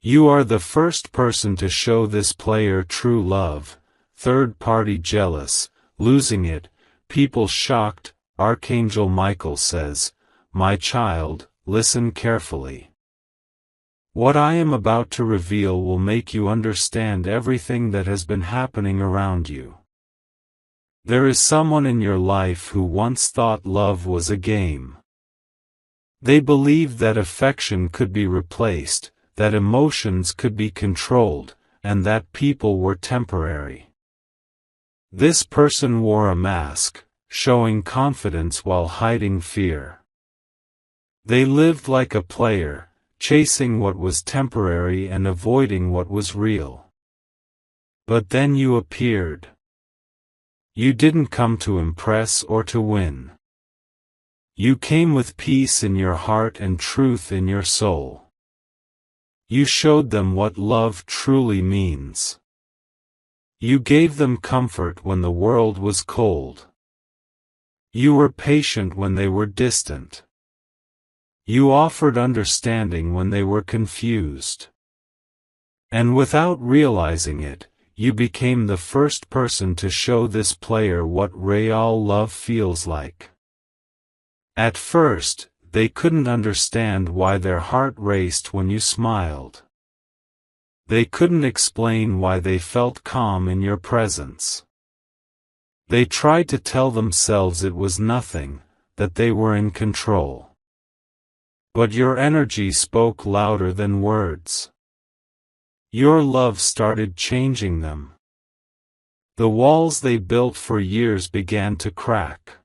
You are the first person to show this player true love. Third party jealous, losing it, people shocked. Archangel Michael says, "My child, listen carefully. What I am about to reveal will make you understand everything that has been happening around you. There is someone in your life who once thought love was a game. They believed that affection could be replaced, that emotions could be controlled, and that people were temporary. This person wore a mask, showing confidence while hiding fear. They lived like a player, chasing what was temporary and avoiding what was real. But then you appeared. You didn't come to impress or to win. You came with peace in your heart and truth in your soul. You showed them what love truly means. You gave them comfort when the world was cold. You were patient when they were distant. You offered understanding when they were confused. And without realizing it, you became the first person to show this player what real love feels like. At first, they couldn't understand why their heart raced when you smiled. They couldn't explain why they felt calm in your presence. They tried to tell themselves it was nothing, that they were in control. But your energy spoke louder than words. Your love started changing them. The walls they built for years began to crack.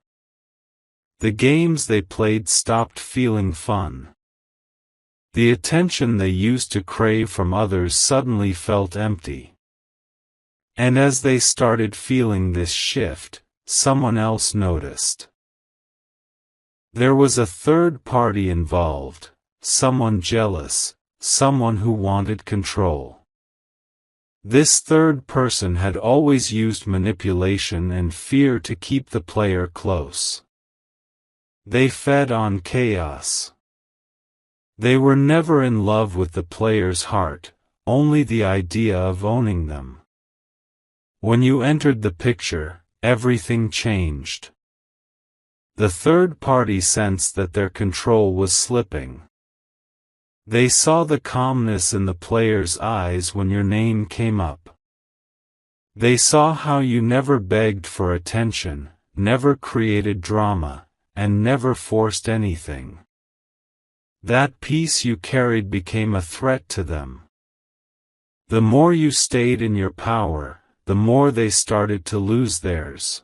The games they played stopped feeling fun. The attention they used to crave from others suddenly felt empty. And as they started feeling this shift, someone else noticed. There was a third party involved, someone jealous, someone who wanted control. This third person had always used manipulation and fear to keep the player close. They fed on chaos. They were never in love with the player's heart, only the idea of owning them. When you entered the picture, everything changed. The third party sensed that their control was slipping. They saw the calmness in the player's eyes when your name came up. They saw how you never begged for attention, never created drama, and never forced anything. That peace you carried became a threat to them. The more you stayed in your power, the more they started to lose theirs.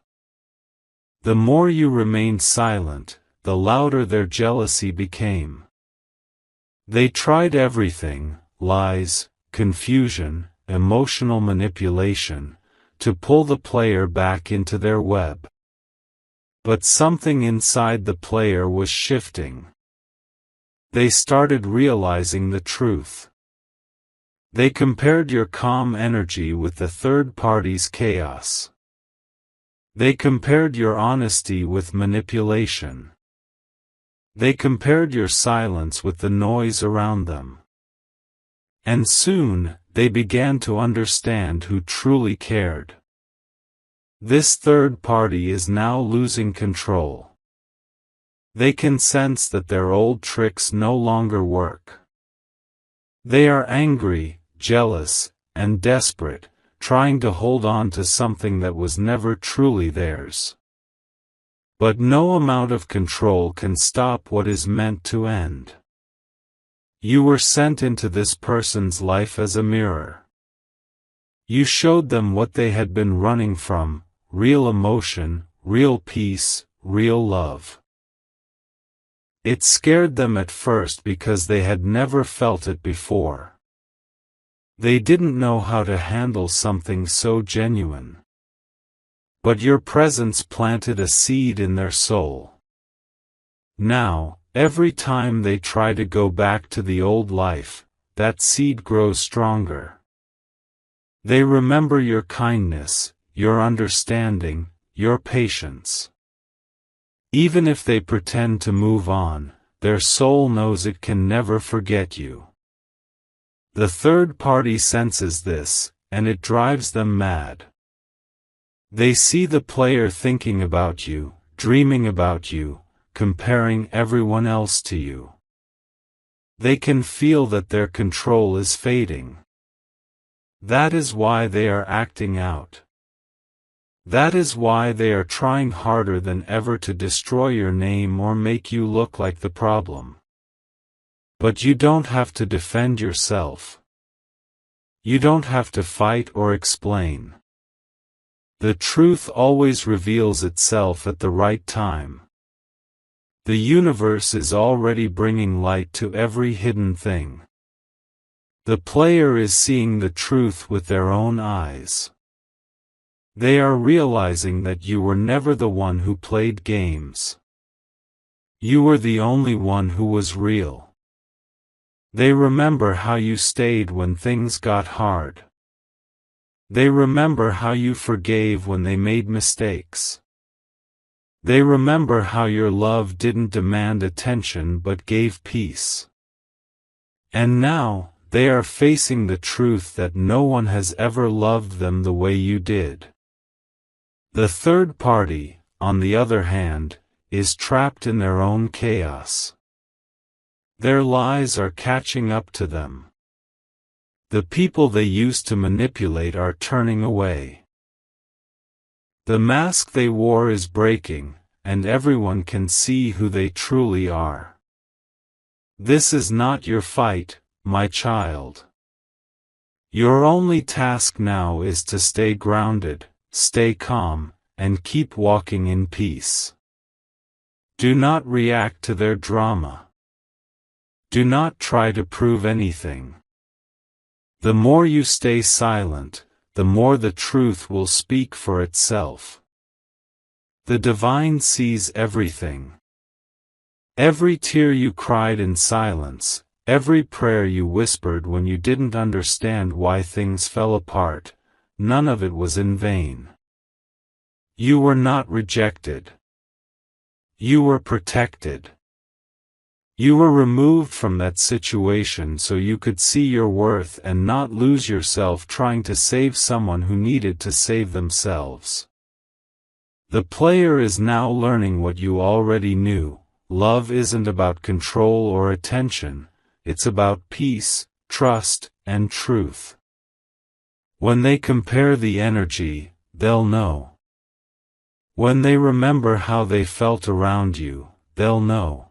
The more you remained silent, the louder their jealousy became. They tried everything, lies, confusion, emotional manipulation, to pull the player back into their web. But something inside the player was shifting. They started realizing the truth. They compared your calm energy with the third party's chaos. They compared your honesty with manipulation. They compared your silence with the noise around them. And soon, they began to understand who truly cared. This third party is now losing control. They can sense that their old tricks no longer work. They are angry, jealous, and desperate, trying to hold on to something that was never truly theirs. But no amount of control can stop what is meant to end. You were sent into this person's life as a mirror. You showed them what they had been running from: real emotion, real peace, real love. It scared them at first because they had never felt it before. They didn't know how to handle something so genuine. But your presence planted a seed in their soul. Now, every time they try to go back to the old life, that seed grows stronger. They remember your kindness, your understanding, your patience. Even if they pretend to move on, their soul knows it can never forget you. The third party senses this, and it drives them mad. They see the player thinking about you, dreaming about you, comparing everyone else to you. They can feel that their control is fading. That is why they are acting out. That is why they are trying harder than ever to destroy your name or make you look like the problem. But you don't have to defend yourself. You don't have to fight or explain. The truth always reveals itself at the right time. The universe is already bringing light to every hidden thing. The player is seeing the truth with their own eyes. They are realizing that you were never the one who played games. You were the only one who was real. They remember how you stayed when things got hard. They remember how you forgave when they made mistakes. They remember how your love didn't demand attention but gave peace. And now, they are facing the truth that no one has ever loved them the way you did. The third party, on the other hand, is trapped in their own chaos. Their lies are catching up to them. The people they used to manipulate are turning away. The mask they wore is breaking, and everyone can see who they truly are. This is not your fight, my child. Your only task now is to stay grounded, stay calm, and keep walking in peace. Do not react to their drama. Do not try to prove anything. The more you stay silent, the more the truth will speak for itself. The divine sees everything. Every tear you cried in silence, every prayer you whispered when you didn't understand why things fell apart, none of it was in vain. You were not rejected. You were protected. You were removed from that situation so you could see your worth and not lose yourself trying to save someone who needed to save themselves. The player is now learning what you already knew. Love isn't about control or attention, it's about peace, trust, and truth. When they compare the energy, they'll know. When they remember how they felt around you, they'll know.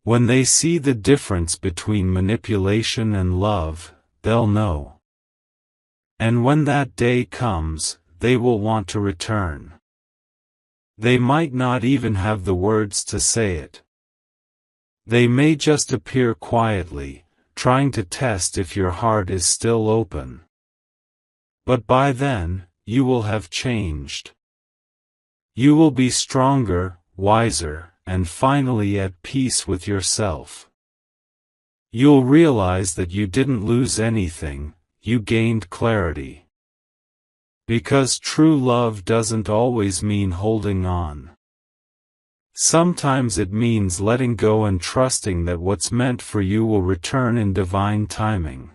When they see the difference between manipulation and love, they'll know. And when that day comes, they will want to return. They might not even have the words to say it. They may just appear quietly, trying to test if your heart is still open. But by then, you will have changed. You will be stronger, wiser, and finally at peace with yourself. You'll realize that you didn't lose anything, you gained clarity. Because true love doesn't always mean holding on. Sometimes it means letting go and trusting that what's meant for you will return in divine timing.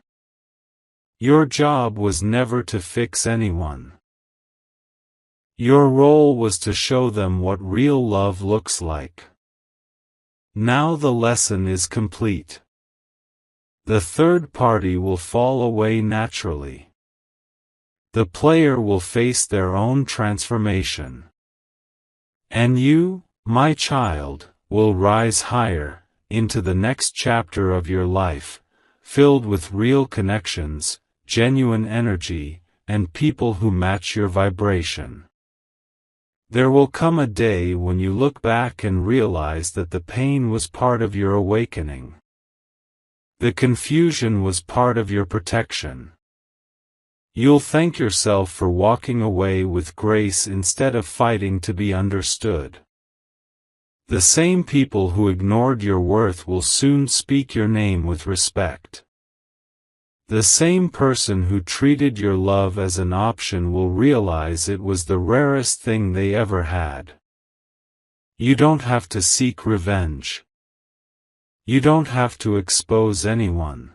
Your job was never to fix anyone. Your role was to show them what real love looks like. Now the lesson is complete. The third party will fall away naturally. The player will face their own transformation. And you, my child, will rise higher, into the next chapter of your life, filled with real connections, genuine energy, and people who match your vibration. There will come a day when you look back and realize that the pain was part of your awakening. The confusion was part of your protection. You'll thank yourself for walking away with grace instead of fighting to be understood. The same people who ignored your worth will soon speak your name with respect. The same person who treated your love as an option will realize it was the rarest thing they ever had. You don't have to seek revenge. You don't have to expose anyone.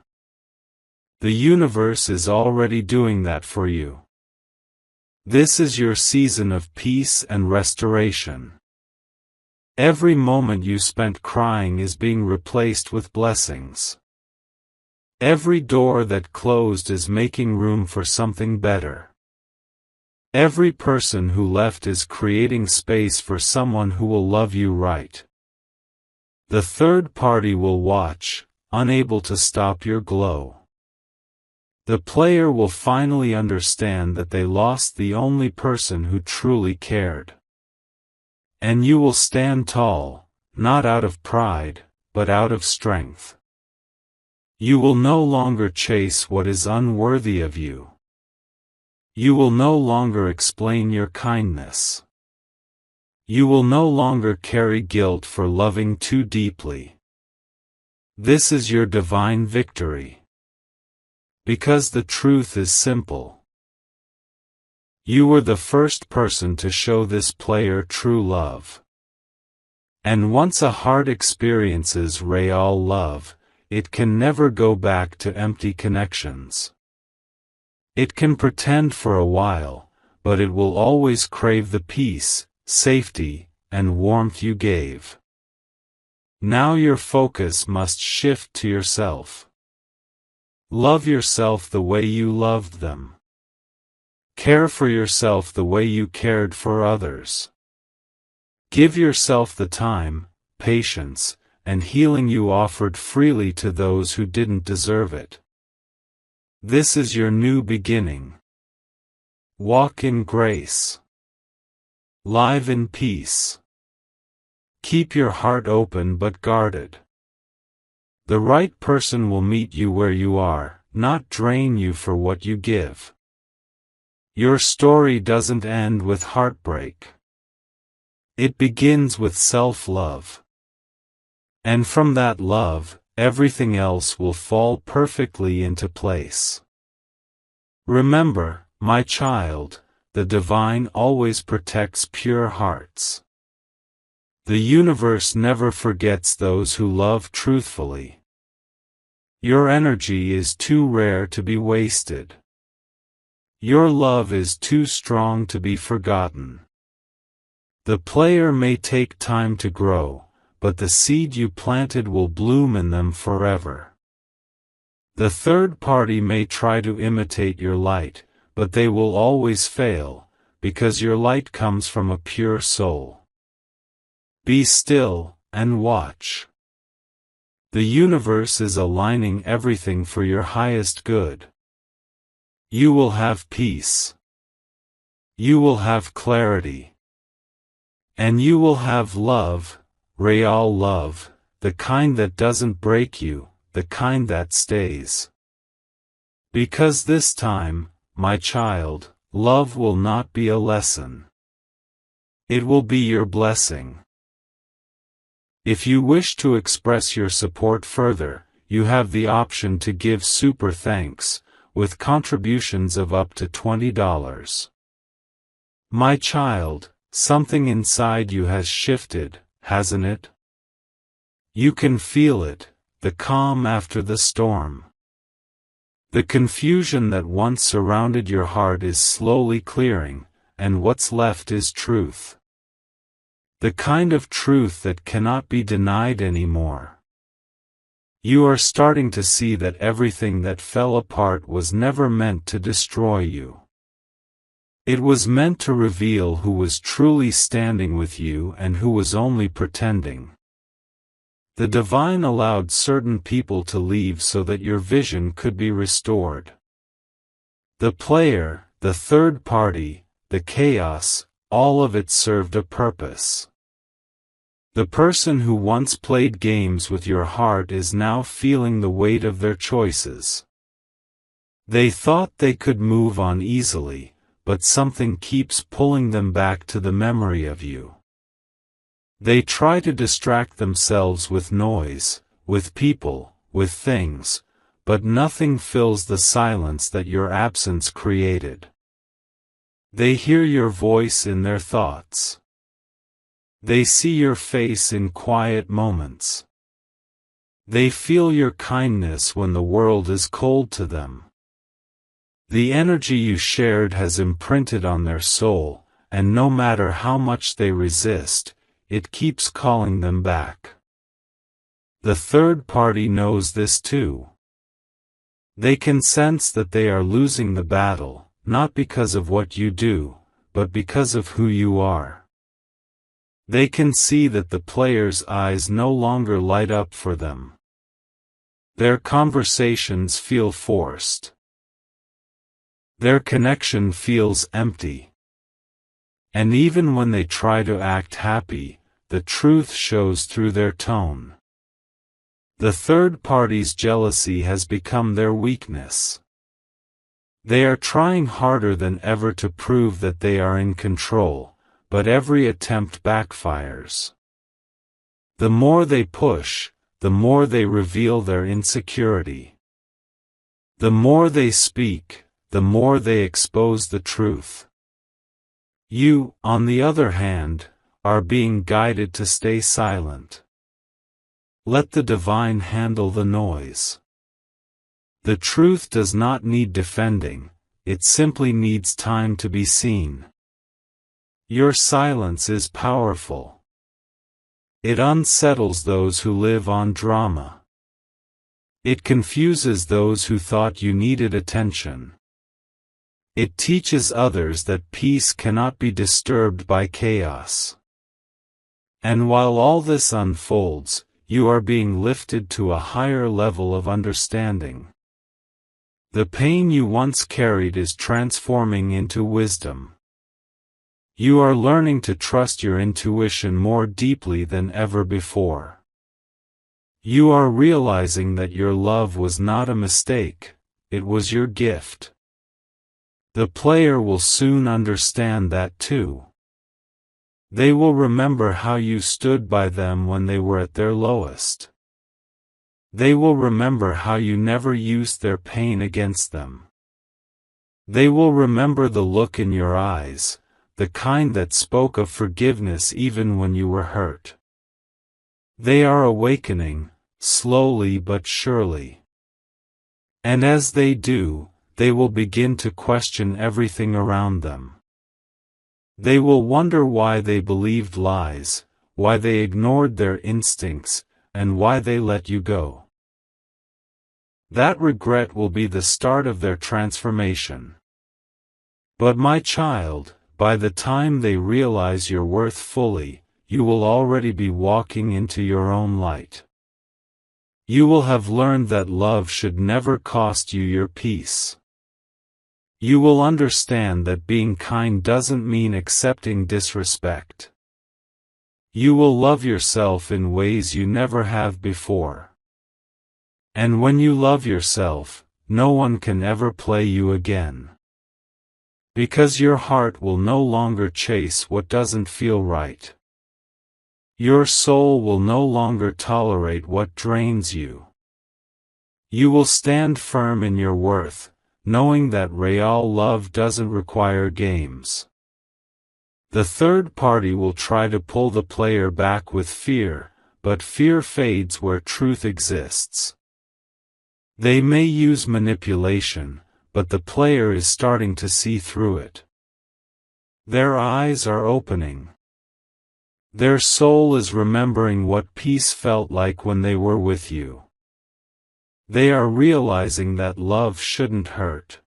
The universe is already doing that for you. This is your season of peace and restoration. Every moment you spent crying is being replaced with blessings. Every door that closed is making room for something better. Every person who left is creating space for someone who will love you right. The third party will watch, unable to stop your glow. The player will finally understand that they lost the only person who truly cared. And you will stand tall, not out of pride, but out of strength. You will no longer chase what is unworthy of you. You will no longer explain your kindness. You will no longer carry guilt for loving too deeply. This is your divine victory. Because the truth is simple. You were the first person to show this player true love. And once a heart experiences real love, it can never go back to empty connections. It can pretend for a while, but it will always crave the peace, safety, and warmth you gave. Now your focus must shift to yourself. Love yourself the way you loved them. Care for yourself the way you cared for others. Give yourself the time, patience, and healing you offered freely to those who didn't deserve it. This is your new beginning. Walk in grace. Live in peace. Keep your heart open but guarded. The right person will meet you where you are, not drain you for what you give. Your story doesn't end with heartbreak. It begins with self-love. And from that love, everything else will fall perfectly into place. Remember, my child, the divine always protects pure hearts. The universe never forgets those who love truthfully. Your energy is too rare to be wasted. Your love is too strong to be forgotten. The player may take time to grow, but the seed you planted will bloom in them forever. The third party may try to imitate your light, but they will always fail, because your light comes from a pure soul. Be still, and watch. The universe is aligning everything for your highest good. You will have peace. You will have clarity. And you will have love, real love, the kind that doesn't break you, the kind that stays. Because this time, my child, love will not be a lesson. It will be your blessing. If you wish to express your support further, you have the option to give super thanks, with contributions of up to $20. My child, something inside you has shifted, hasn't it? You can feel it, the calm after the storm. The confusion that once surrounded your heart is slowly clearing, and what's left is truth. The kind of truth that cannot be denied anymore. You are starting to see that everything that fell apart was never meant to destroy you. It was meant to reveal who was truly standing with you and who was only pretending. The divine allowed certain people to leave so that your vision could be restored. The player, the third party, the chaos, all of it served a purpose. The person who once played games with your heart is now feeling the weight of their choices. They thought they could move on easily, but something keeps pulling them back to the memory of you. They try to distract themselves with noise, with people, with things, but nothing fills the silence that your absence created. They hear your voice in their thoughts. They see your face in quiet moments. They feel your kindness when the world is cold to them. The energy you shared has imprinted on their soul, and no matter how much they resist, it keeps calling them back. The third party knows this too. They can sense that they are losing the battle, not because of what you do, but because of who you are. They can see that the player's eyes no longer light up for them. Their conversations feel forced. Their connection feels empty. And even when they try to act happy, the truth shows through their tone. The third party's jealousy has become their weakness. They are trying harder than ever to prove that they are in control, but every attempt backfires. The more they push, the more they reveal their insecurity. The more they speak, the more they expose the truth. You, on the other hand, are being guided to stay silent. Let the divine handle the noise. The truth does not need defending, it simply needs time to be seen. Your silence is powerful. It unsettles those who live on drama. It confuses those who thought you needed attention. It teaches others that peace cannot be disturbed by chaos. And while all this unfolds, you are being lifted to a higher level of understanding. The pain you once carried is transforming into wisdom. You are learning to trust your intuition more deeply than ever before. You are realizing that your love was not a mistake, it was your gift. The player will soon understand that too. They will remember how you stood by them when they were at their lowest. They will remember how you never used their pain against them. They will remember the look in your eyes, the kind that spoke of forgiveness even when you were hurt. They are awakening, slowly but surely. And as they do, they will begin to question everything around them. They will wonder why they believed lies, why they ignored their instincts, and why they let you go. That regret will be the start of their transformation. But my child, by the time they realize your worth fully, you will already be walking into your own light. You will have learned that love should never cost you your peace. You will understand that being kind doesn't mean accepting disrespect. You will love yourself in ways you never have before. And when you love yourself, no one can ever play you again. Because your heart will no longer chase what doesn't feel right. Your soul will no longer tolerate what drains you. You will stand firm in your worth, knowing that real love doesn't require games. The third party will try to pull the player back with fear, but fear fades where truth exists. They may use manipulation, but the player is starting to see through it. Their eyes are opening. Their soul is remembering what peace felt like when they were with you. They are realizing that love shouldn't hurt.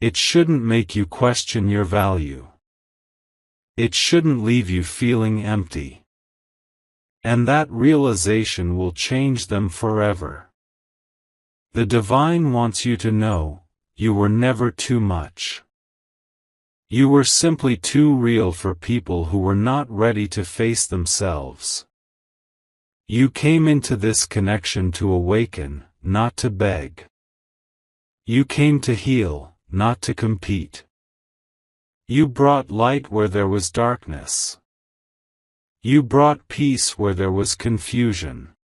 It shouldn't make you question your value. It shouldn't leave you feeling empty. And that realization will change them forever. The divine wants you to know, you were never too much. You were simply too real for people who were not ready to face themselves. You came into this connection to awaken, not to beg. You came to heal, not to compete. You brought light where there was darkness. You brought peace where there was confusion.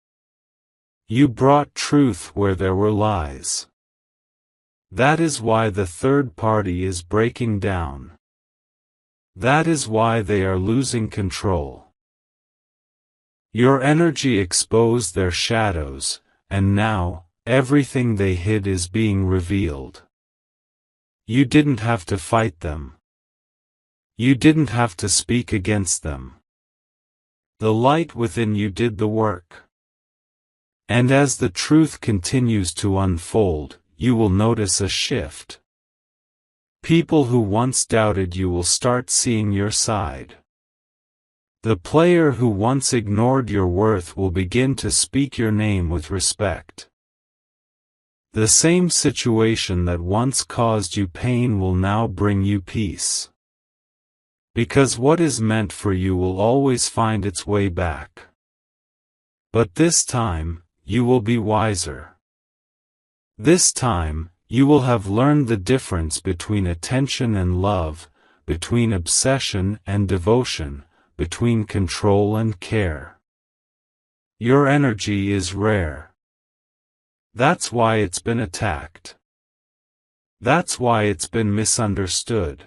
You brought truth where there were lies. That is why the third party is breaking down. That is why they are losing control. Your energy exposed their shadows, and now, everything they hid is being revealed. You didn't have to fight them. You didn't have to speak against them. The light within you did the work. And as the truth continues to unfold, you will notice a shift. People who once doubted you will start seeing your side. The player who once ignored your worth will begin to speak your name with respect. The same situation that once caused you pain will now bring you peace. Because what is meant for you will always find its way back. But this time, you will be wiser. This time, you will have learned the difference between attention and love, between obsession and devotion, between control and care. Your energy is rare. That's why it's been attacked. That's why it's been misunderstood.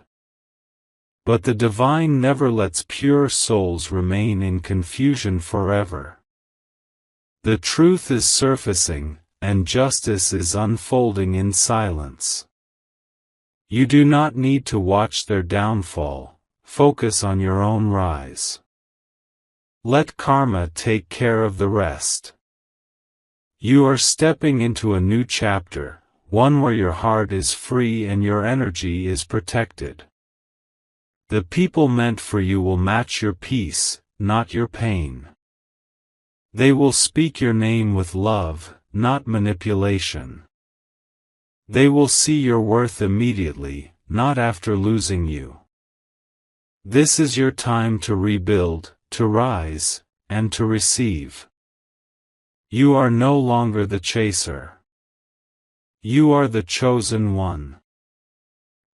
But the divine never lets pure souls remain in confusion forever. The truth is surfacing, and justice is unfolding in silence. You do not need to watch their downfall, focus on your own rise. Let karma take care of the rest. You are stepping into a new chapter, one where your heart is free and your energy is protected. The people meant for you will match your peace, not your pain. They will speak your name with love, not manipulation. They will see your worth immediately, not after losing you. This is your time to rebuild, to rise, and to receive. You are no longer the chaser. You are the chosen one.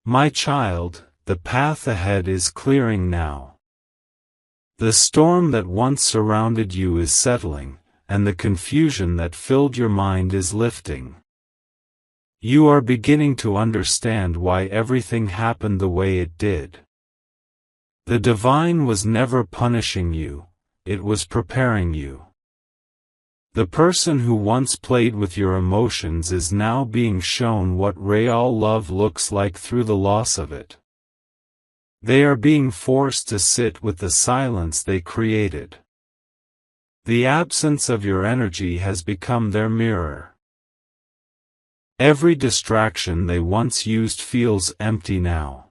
My child, the path ahead is clearing now. The storm that once surrounded you is settling, and the confusion that filled your mind is lifting. You are beginning to understand why everything happened the way it did. The divine was never punishing you, it was preparing you. The person who once played with your emotions is now being shown what real love looks like through the loss of it. They are being forced to sit with the silence they created. The absence of your energy has become their mirror. Every distraction they once used feels empty now.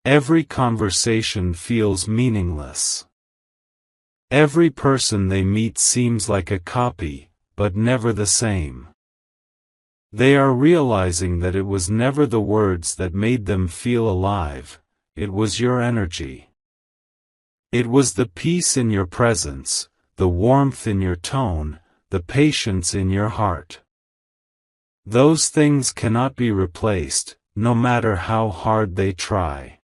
Every conversation feels meaningless. Every person they meet seems like a copy, but never the same. They are realizing that it was never the words that made them feel alive. It was your energy. It was the peace in your presence, the warmth in your tone, the patience in your heart. Those things cannot be replaced, no matter how hard they try.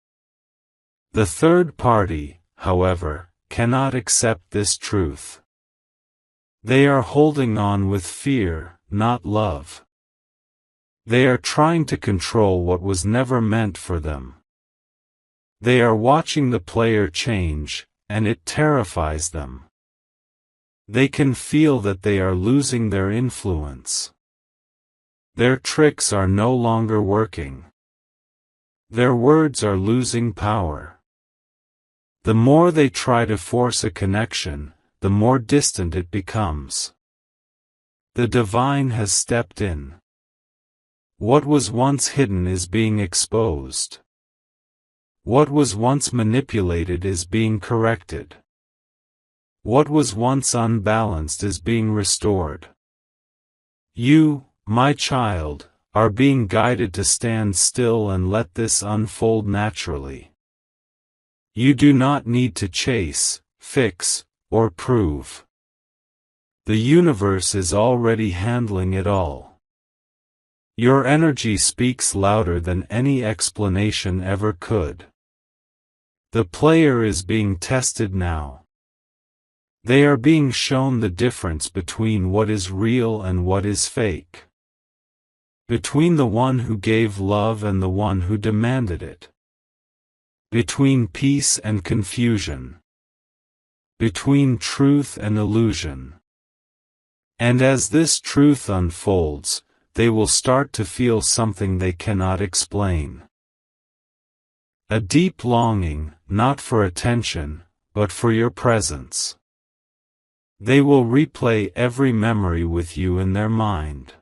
The third party, however, cannot accept this truth. They are holding on with fear, not love. They are trying to control what was never meant for them. They are watching the player change, and it terrifies them. They can feel that they are losing their influence. Their tricks are no longer working. Their words are losing power. The more they try to force a connection, the more distant it becomes. The divine has stepped in. What was once hidden is being exposed. What was once manipulated is being corrected. What was once unbalanced is being restored. You, my child, are being guided to stand still and let this unfold naturally. You do not need to chase, fix, or prove. The universe is already handling it all. Your energy speaks louder than any explanation ever could. The player is being tested now. They are being shown the difference between what is real and what is fake. Between the one who gave love and the one who demanded it. Between peace and confusion. between truth and illusion. And as this truth unfolds, they will start to feel something they cannot explain. A deep longing, not for attention, but for your presence. They will replay every memory with you in their mind.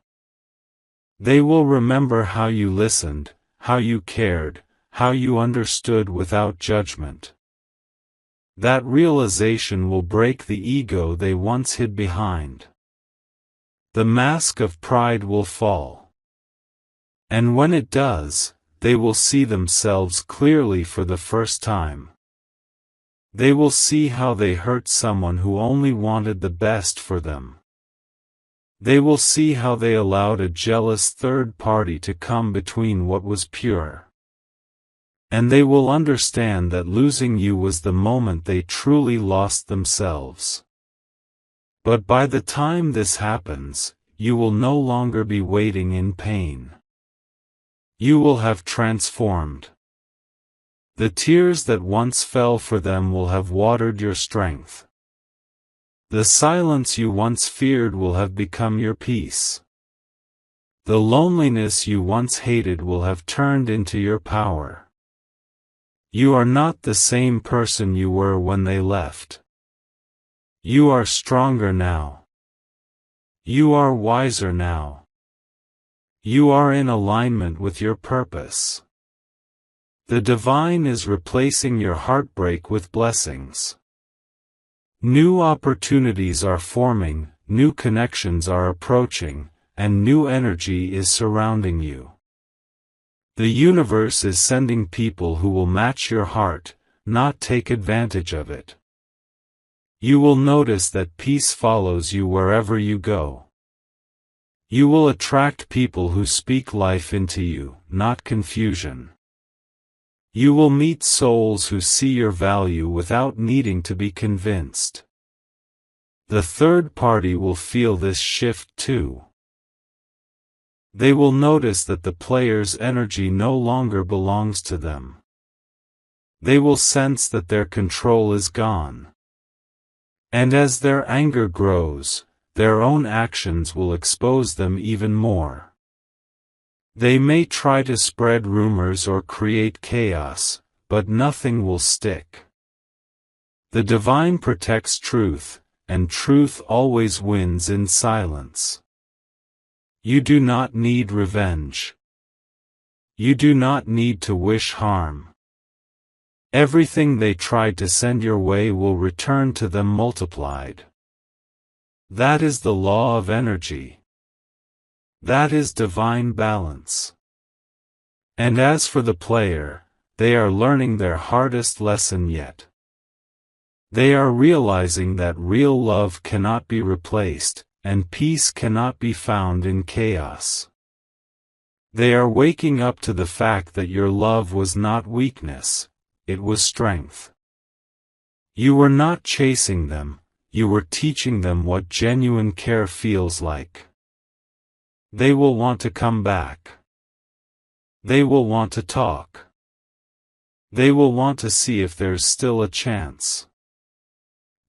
They will remember how you listened, how you cared, how you understood without judgment. That realization will break the ego they once hid behind. The mask of pride will fall. And when it does, they will see themselves clearly for the first time. They will see how they hurt someone who only wanted the best for them. They will see how they allowed a jealous third party to come between what was pure. And they will understand that losing you was the moment they truly lost themselves. But by the time this happens, you will no longer be waiting in pain. You will have transformed. The tears that once fell for them will have watered your strength. The silence you once feared will have become your peace. The loneliness you once hated will have turned into your power. You are not the same person you were when they left. You are stronger now. You are wiser now. You are in alignment with your purpose. The divine is replacing your heartbreak with blessings. New opportunities are forming, new connections are approaching, and new energy is surrounding you. The universe is sending people who will match your heart, not take advantage of it. You will notice that peace follows you wherever you go. You will attract people who speak life into you, not confusion. You will meet souls who see your value without needing to be convinced. The third party will feel this shift too. They will notice that the player's energy no longer belongs to them. They will sense that their control is gone. And as their anger grows, their own actions will expose them even more. They may try to spread rumors or create chaos, but nothing will stick. The divine protects truth, and truth always wins in silence. You do not need revenge. You do not need to wish harm. Everything they tried to send your way will return to them multiplied. That is the law of energy. That is divine balance. And as for the player, they are learning their hardest lesson yet. They are realizing that real love cannot be replaced, and peace cannot be found in chaos. They are waking up to the fact that your love was not weakness, it was strength. You were not chasing them, you were teaching them what genuine care feels like. They will want to come back. They will want to talk. They will want to see if there's still a chance.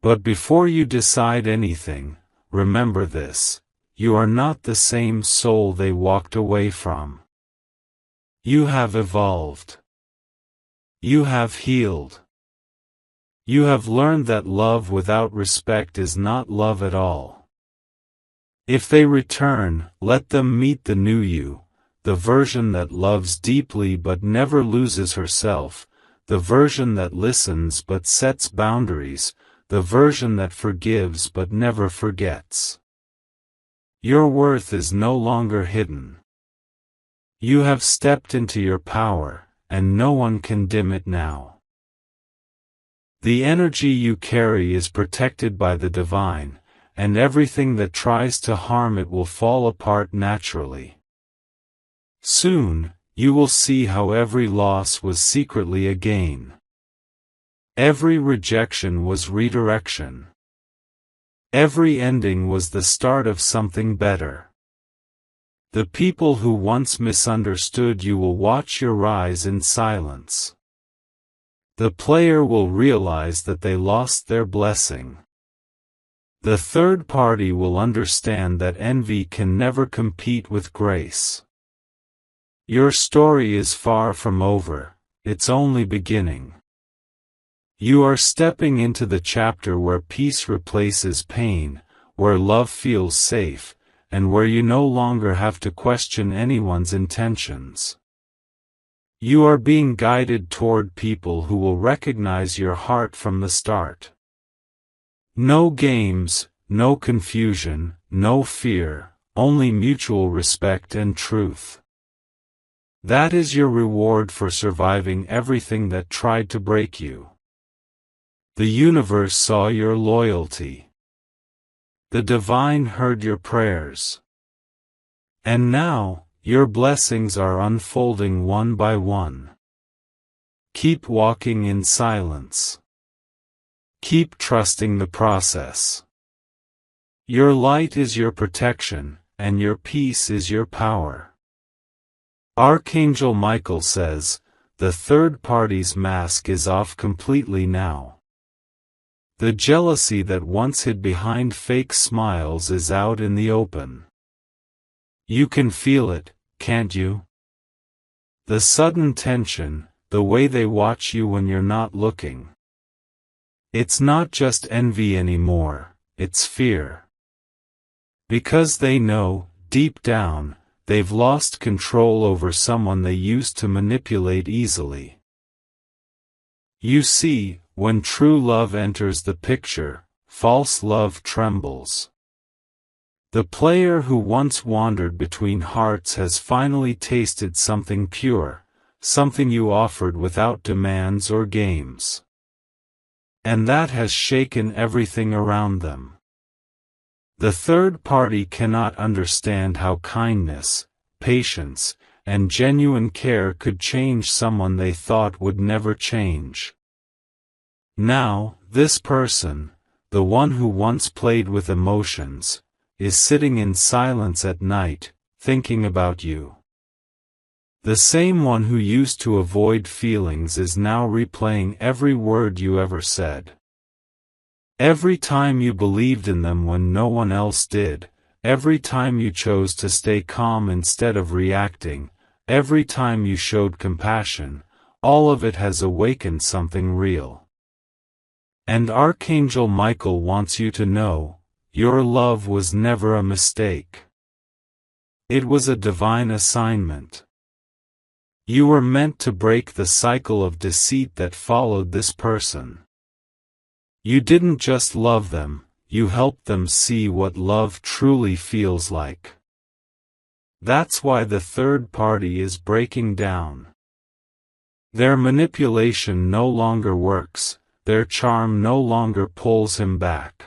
But before you decide anything, remember this: you are not the same soul they walked away from. You have evolved. You have healed. You have learned that love without respect is not love at all. If they return, let them meet the new you, the version that loves deeply but never loses herself, the version that listens but sets boundaries, the version that forgives but never forgets. Your worth is no longer hidden. You have stepped into your power, and no one can dim it now. The energy you carry is protected by the divine, and everything that tries to harm it will fall apart naturally. Soon, you will see how every loss was secretly a gain. Every rejection was redirection. Every ending was the start of something better. The people who once misunderstood you will watch your rise in silence. The player will realize that they lost their blessing. The third party will understand that envy can never compete with grace. Your story is far from over, it's only beginning. You are stepping into the chapter where peace replaces pain, where love feels safe, and where you no longer have to question anyone's intentions. You are being guided toward people who will recognize your heart from the start. No games, no confusion, no fear, only mutual respect and truth. That is your reward for surviving everything that tried to break you. The universe saw your loyalty. The divine heard your prayers. And now, your blessings are unfolding one by one. Keep walking in silence. Keep trusting the process. Your light is your protection, and your peace is your power. Archangel Michael says, the third party's mask is off completely now. The jealousy that once hid behind fake smiles is out in the open. You can feel it, can't you? The sudden tension, the way they watch you when you're not looking. It's not just envy anymore, it's fear. Because they know, deep down, they've lost control over someone they used to manipulate easily. You see, when true love enters the picture, false love trembles. The player who once wandered between hearts has finally tasted something pure, something you offered without demands or games. And that has shaken everything around them. The third party cannot understand how kindness, patience, and genuine care could change someone they thought would never change. Now, this person, the one who once played with emotions, is sitting in silence at night, thinking about you. The same one who used to avoid feelings is now replaying every word you ever said. Every time you believed in them when no one else did, every time you chose to stay calm instead of reacting, every time you showed compassion, all of it has awakened something real. And Archangel Michael wants you to know, your love was never a mistake. It was a divine assignment. You were meant to break the cycle of deceit that followed this person. You didn't just love them, you helped them see what love truly feels like. That's why the third party is breaking down. Their manipulation no longer works, their charm no longer pulls him back.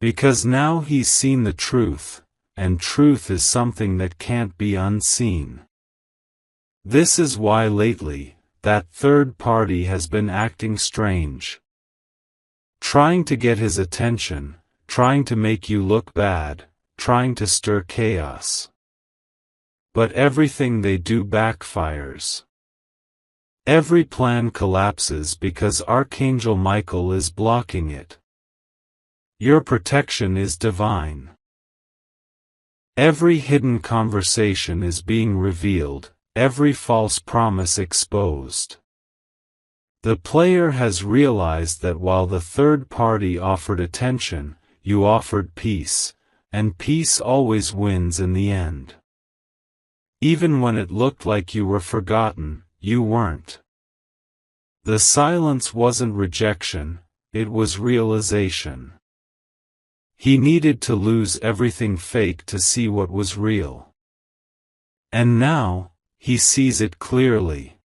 Because now he's seen the truth, and truth is something that can't be unseen. This is why lately, that third party has been acting strange. Trying to get his attention, trying to make you look bad, trying to stir chaos. But everything they do backfires. Every plan collapses because Archangel Michael is blocking it. Your protection is divine. Every hidden conversation is being revealed, every false promise exposed. The player has realized that while the third party offered attention, you offered peace, and peace always wins in the end. Even when it looked like you were forgotten, you weren't. The silence wasn't rejection, it was realization. He needed to lose everything fake to see what was real. And now, he sees it clearly.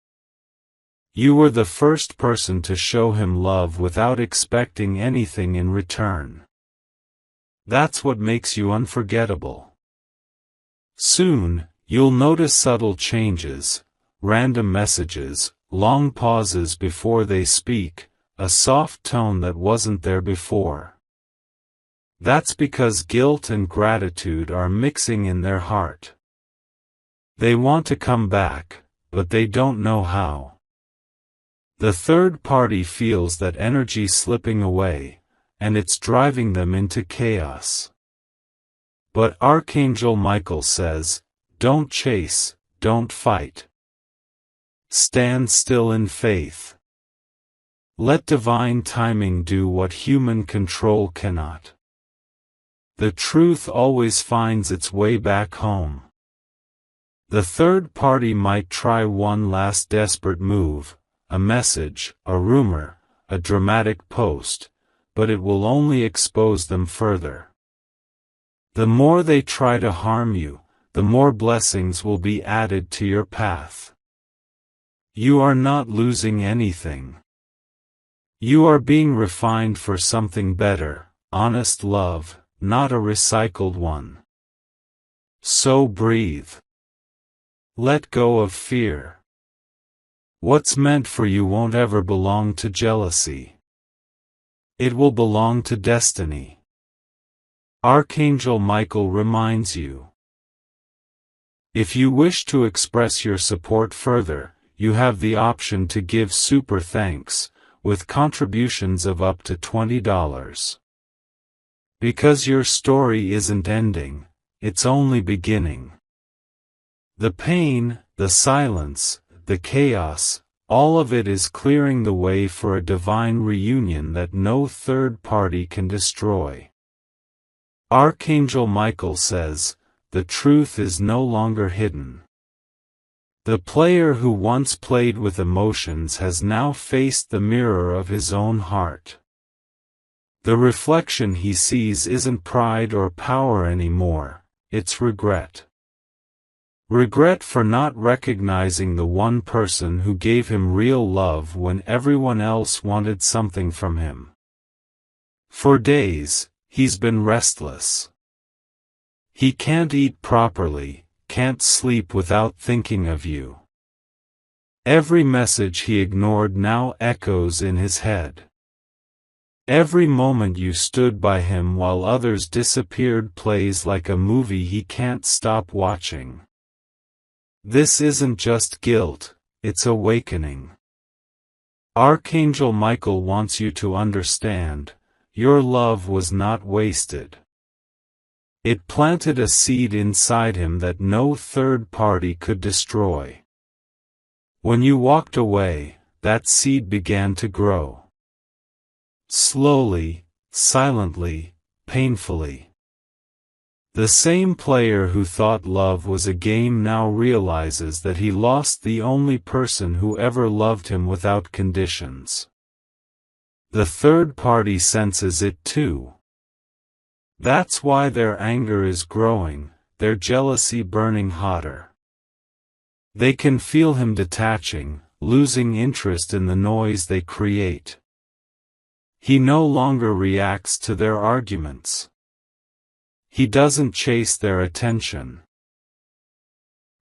You were the first person to show him love without expecting anything in return. That's what makes you unforgettable. Soon, you'll notice subtle changes, random messages, long pauses before they speak, a soft tone that wasn't there before. That's because guilt and gratitude are mixing in their heart. They want to come back, but they don't know how. The third party feels that energy slipping away, and it's driving them into chaos. But Archangel Michael says, don't chase, don't fight. Stand still in faith. Let divine timing do what human control cannot. The truth always finds its way back home. The third party might try one last desperate move, a message, a rumor, a dramatic post, but it will only expose them further. The more they try to harm you, the more blessings will be added to your path. You are not losing anything. You are being refined for something better, honest love, not a recycled one. So breathe. Let go of fear. What's meant for you won't ever belong to jealousy. It will belong to destiny. Archangel Michael reminds you. If you wish to express your support further, you have the option to give super thanks, with contributions of up to $20. Because your story isn't ending, it's only beginning. The pain, the silence, the chaos, all of it is clearing the way for a divine reunion that no third party can destroy. Archangel Michael says, the truth is no longer hidden. The player who once played with emotions has now faced the mirror of his own heart. The reflection he sees isn't pride or power anymore, it's regret. Regret for not recognizing the one person who gave him real love when everyone else wanted something from him. For days, he's been restless. He can't eat properly, can't sleep without thinking of you. Every message he ignored now echoes in his head. Every moment you stood by him while others disappeared plays like a movie he can't stop watching. This isn't just guilt, it's awakening. Archangel Michael wants you to understand, your love was not wasted. It planted a seed inside him that no third party could destroy. When you walked away, that seed began to grow. Slowly, silently, painfully. The same player who thought love was a game now realizes that he lost the only person who ever loved him without conditions. The third party senses it too. That's why their anger is growing, their jealousy burning hotter. They can feel him detaching, losing interest in the noise they create. He no longer reacts to their arguments. He doesn't chase their attention.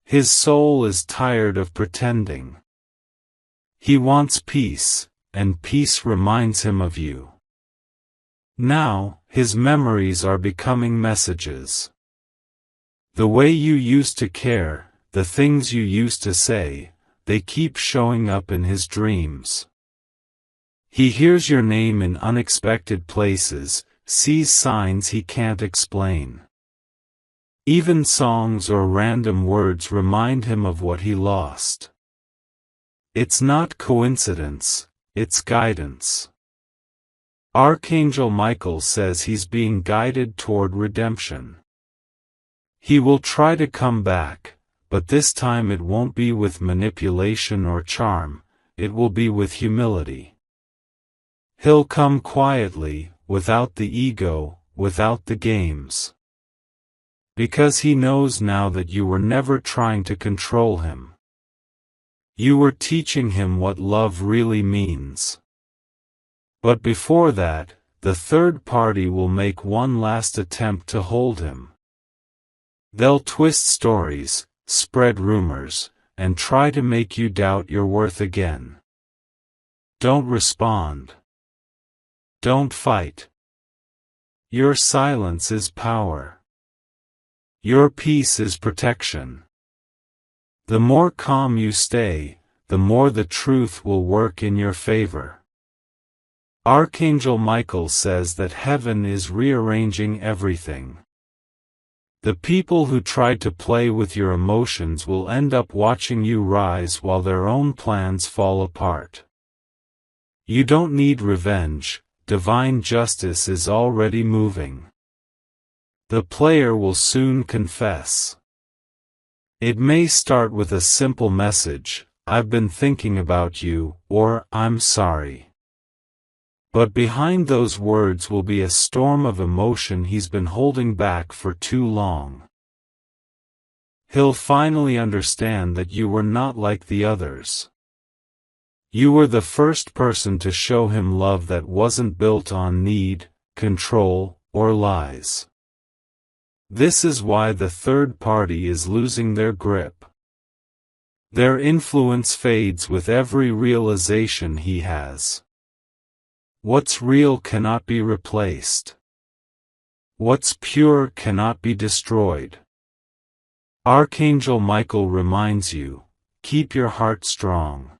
His soul is tired of pretending. He wants peace, and peace reminds him of you. Now, his memories are becoming messages. The way you used to care, the things you used to say, they keep showing up in his dreams. He hears your name in unexpected places, sees signs he can't explain. Even songs or random words remind him of what he lost. It's not coincidence, it's guidance. Archangel Michael says he's being guided toward redemption. He will try to come back, but this time it won't be with manipulation or charm, it will be with humility. He'll come quietly, without the ego, without the games. Because he knows now that you were never trying to control him. You were teaching him what love really means. But before that, the third party will make one last attempt to hold him. They'll twist stories, spread rumors, and try to make you doubt your worth again. Don't respond. Don't fight. Your silence is power. Your peace is protection. The more calm you stay, the more the truth will work in your favor. Archangel Michael says that heaven is rearranging everything. The people who tried to play with your emotions will end up watching you rise while their own plans fall apart. You don't need revenge, divine justice is already moving. The player will soon confess. It may start with a simple message, "I've been thinking about you," or "I'm sorry." But behind those words will be a storm of emotion he's been holding back for too long. He'll finally understand that you were not like the others. You were the first person to show him love that wasn't built on need, control, or lies. This is why the third party is losing their grip. Their influence fades with every realization he has. What's real cannot be replaced. What's pure cannot be destroyed. Archangel Michael reminds you, keep your heart strong.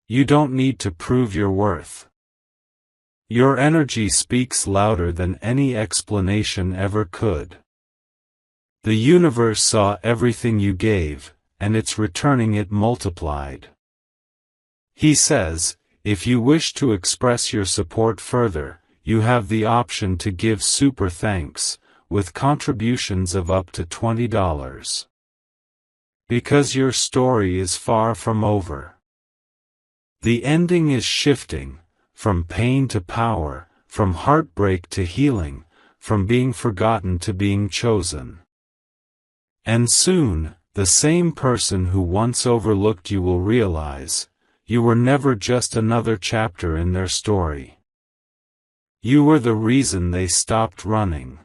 You don't need to prove your worth. Your energy speaks louder than any explanation ever could. The universe saw everything you gave, and it's returning it multiplied. He says, if you wish to express your support further, you have the option to give super thanks, with contributions of up to $20. Because your story is far from over. The ending is shifting, from pain to power, from heartbreak to healing, from being forgotten to being chosen. And soon, the same person who once overlooked you will realize, you were never just another chapter in their story. You were the reason they stopped running.